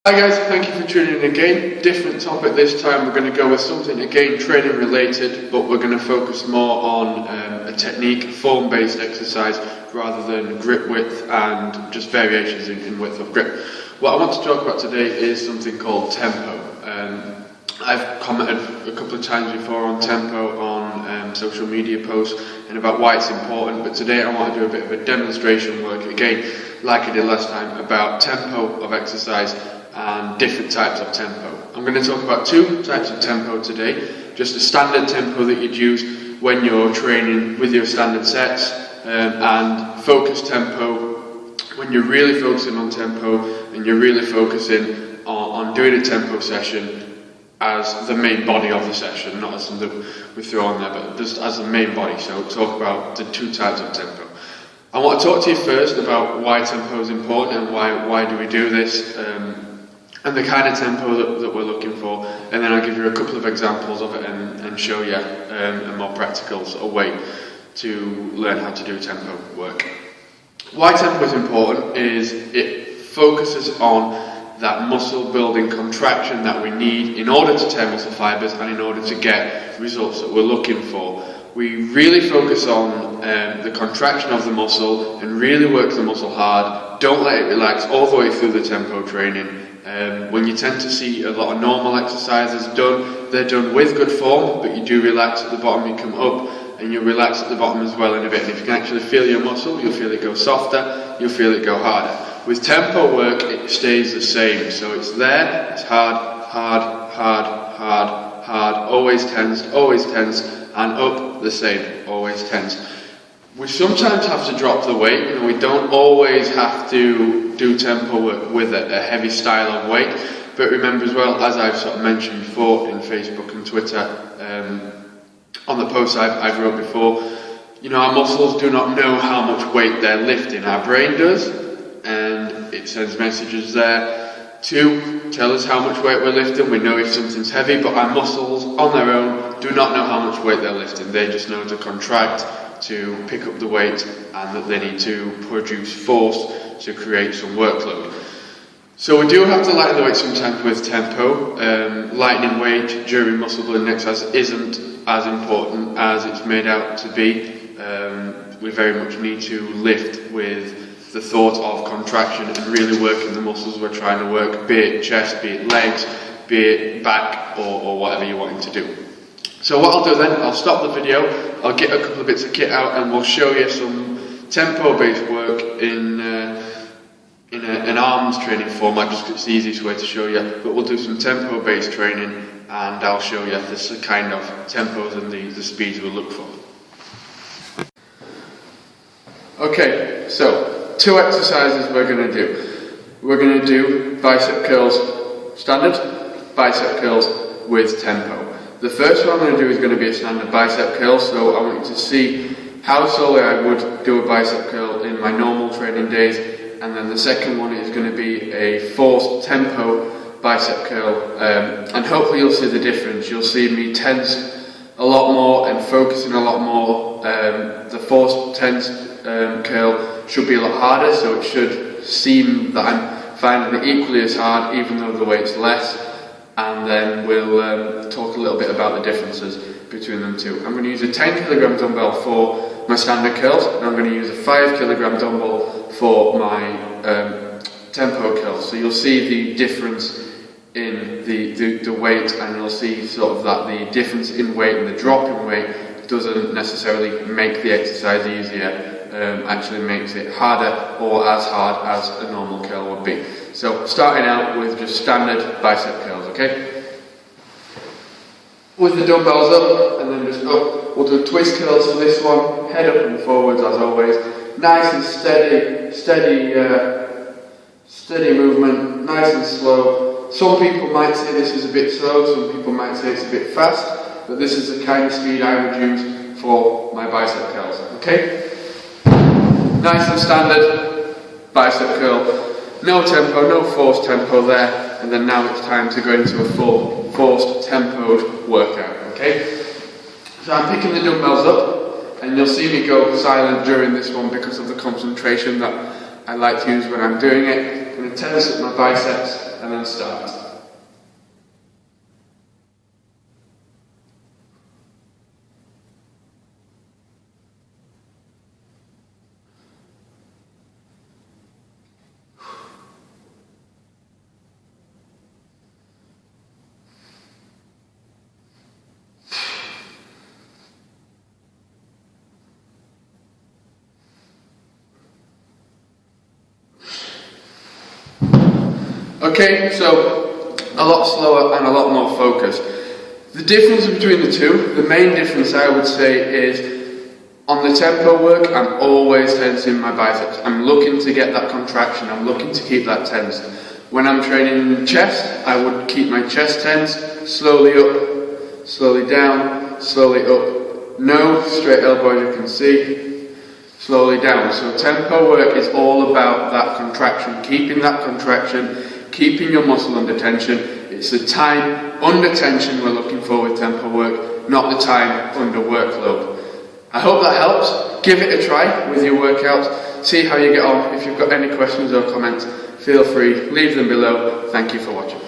Hi guys, thank you for tuning in again. Different topic this time. We're going to go with something again training related, but we're going to focus more on a technique, form based exercise rather than grip width and just variations in width of grip. What I want to talk about today is something called tempo. I've commented a couple of times before on tempo on social media posts and about why it's important, but today I want to do a bit of a demonstration work again, like I did last time, about tempo of exercise and different types of tempo. I'm going to talk about two types of tempo today. Just a standard tempo that you'd use when you're training with your standard sets, and focused tempo when you're really focusing on tempo and you're really focusing on doing a tempo session as the main body of the session, not as something we throw on there, but just as the main body. So we'll talk about the two types of tempo. I want to talk to you first about why tempo is important and why do we do this, and the kind of tempo that we're looking for, and then I'll give you a couple of examples of it and show you a more practical sort of way to learn how to do tempo work. Why tempo is important is it focuses on that muscle building contraction that we need in order to tear muscle fibers and in order to get results that we're looking for. We really focus on the contraction of the muscle and really work the muscle hard. Don't let it relax all the way through the tempo training. When you tend to see a lot of normal exercises done, they're done with good form, but you do relax at the bottom, you come up and you relax at the bottom as well in a bit. And if you can actually feel your muscle, you'll feel it go softer, you'll feel it go harder. With tempo work, it stays the same. So it's there, it's hard, hard, hard, hard, hard, always tensed, and up the same, always tense. We sometimes have to drop the weight, we don't always have to do tempo work with a heavy style of weight, but remember as well, as I've sort of mentioned before in Facebook and Twitter, on the posts I've wrote before, our muscles do not know how much weight they're lifting. Our brain does, and it sends messages there to tell us how much weight we're lifting. We know if something's heavy, but our muscles on their own do not know how much weight they're lifting. They just know to contract, to pick up the weight, and that they need to produce force to create some workload. So we do have to lighten the weight sometimes with tempo. Lightening weight during muscle building exercise isn't as important as it's made out to be. We very much need to lift with the thought of contraction and really working the muscles we're trying to work, be it chest, be it legs, be it back, or whatever you're wanting to do. So what I'll do then, I'll stop the video, I'll get a couple of bits of kit out and we'll show you some tempo based work in an arms training format, just 'cause it's the easiest way to show you, but we'll do some tempo based training and I'll show you this kind of tempos and the speeds we'll look for. Okay, so two exercises we're going to do. We're going to do bicep curls standard, bicep curls with tempo. The first one I'm going to do is going to be a standard bicep curl, so I want you to see how slowly I would do a bicep curl in my normal training days, and then the second one is going to be a forced tempo bicep curl, and hopefully you'll see the difference. You'll see me tense a lot more and focusing a lot more. The forced tense curl should be a lot harder, so it should seem that I'm finding it equally as hard even though the weight's less. And then we'll talk a little bit about the differences between them two. I'm going to use a 10 kg dumbbell for my standard curls, and I'm going to use a 5 kg dumbbell for my tempo curls. So you'll see the difference in the weight, and you'll see sort of that the difference in weight and the drop in weight doesn't necessarily make the exercise easier, actually makes it harder or as hard as a normal curl would be. So starting out with just standard bicep curls, okay? With the dumbbells up and then just up, we'll do twist curls for this one, head up and forwards as always. Nice and steady movement, nice and slow. Some people might say this is a bit slow, some people might say it's a bit fast, but this is the kind of speed I would use for my bicep curls, okay? Nice and standard bicep curl. No tempo, no forced tempo there, and then now it's time to go into a full forced tempoed workout, okay? So I'm picking the dumbbells up, and you'll see me go silent during this one because of the concentration that I like to use when I'm doing it. I'm going to tense up my biceps, and then start. Okay, so a lot slower and a lot more focused. The difference between the two, the main difference I would say is on the tempo work, I'm always tensing my biceps. I'm looking to get that contraction, I'm looking to keep that tense. When I'm training chest, I would keep my chest tense, slowly up, slowly down, slowly up. No straight elbow, as you can see, slowly down. So tempo work is all about that contraction, keeping that contraction, keeping your muscle under tension. It's the time under tension we're looking for with tempo work, not the time under workload. I hope that helps. Give it a try with your workouts. See how you get on. If you've got any questions or comments, feel free, leave them below. Thank you for watching.